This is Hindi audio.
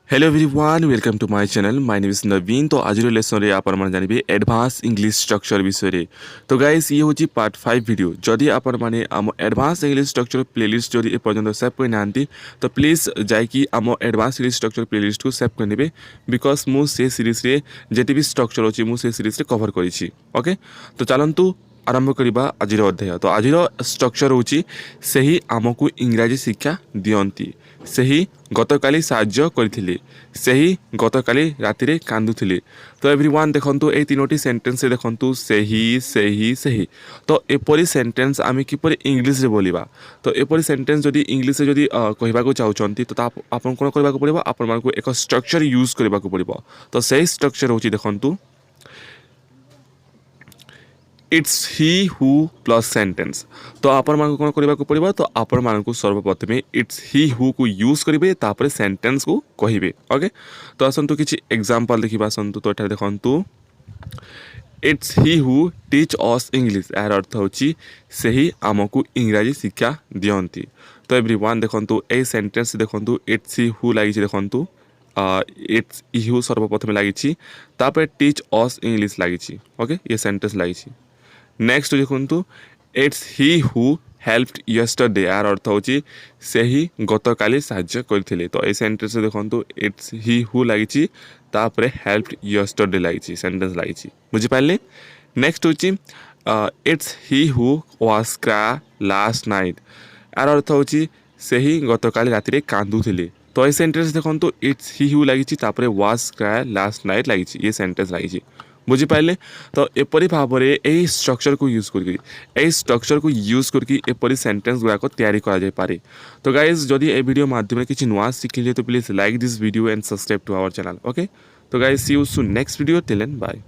Hello everyone welcome to my channel my name is Naveen. तो आज लेसन रे आपण माने जानिबे एडवांस इंग्लिश स्ट्रक्चर विषय रे। तो गाइस ये होची पार्ट 5 वीडियो। जदि आपण माने आम एडवांस इंग्लिश स्ट्रक्चर प्लेलिस्ट जदि ए पर्यंत सेव कर नांती तो प्लीज जाय कि आम एडवांस इंग्लिश स्ट्रक्चर प्लेलिस्ट को सेव कर नेबे बिकॉज मु से सीरीज रे जेते भी स्ट्रक्चर होची मु से सीरीज रे कवर करिछि। ओके तो चलंतु आरंभ करिबा आजिर अध्याय। तो आजिर स्ट्रक्चर होची सेही आमको इंग्रजी शिक्षा दियंती, सेही गतकाली साहाय्य करथिले, सेही गतकाली रातिरे कांदुथिले। तो एवरीवन देखंतु ए तीनोटी सेंटेंस रे देखंतु सेही सेही सेही। तो एपरी सेंटेंस आमे किपरि इंग्लिश रे बोलिबा। तो एपरी सेंटेंस जदि इंग्लिश रे जदि कहबा को चाहउचंती तो आपन कोन करबा को पड़िबो, आपन मानको एक स्ट्रक्चर यूज करबा को पड़िबो। तो सेही स्ट्रक्चर होची देखंतु it's he who plus sentence. तो आपण मानको कोन करबा को पड़िबो, तो आपण मानको सर्वप्रथमे इट्स ही हु को यूज करिवे तापर सेंटेंस को कहिबे। ओके तो असंतु किछि एग्जांपल देखिबा। असंतु तो एटा देखंतु it's he who teach us English. यार अर्थ होची सेही आमको इंग्रजी शिक्षा दियंती। तो एवरीवन देखंतु ए सेंटेंस देखंतु इट्स ही हु लागिछि देखंतु इट्स ही हु सर्वप्रथमे लागिछि तापर टीच अस इंग्लिश लागिछि। ओके ये सेंटेंस लागिछि। नेक्स्ट देखु it's he who helped yesterday. यार अर्थ होची सेही गतकाली साहाय्य करथिले। तो ए सेंटेंस देखंतु इट्स ही हु लागिछि तापरे हेल्प्ड यस्टरडे लागिछि, सेंटेंस लागिछि। बुझि पाले। नेक्स्ट होची it's he who was cry last night. यार अर्थ होची सेही गतकाली रातिरे कांदुथिले। तो ए सेंटेंस देखंतु इट्स ही हु लागिछि तापरे वाज क्राई लास्ट नाइट लागिछि, ये सेंटेंस लागिछि। बुझिपारे। तो एपरी भाव में यही स्ट्रक्चर को यूज करके एपरी सेंटेंस गुड़ाक तैयारी करा जाय पारे। तो गाइज जदि ए वीडियो माध्यम किसी नुआ शिखिले तो please like this video and subscribe to our channel. Okay तो guys see you soon next video. Till then bye.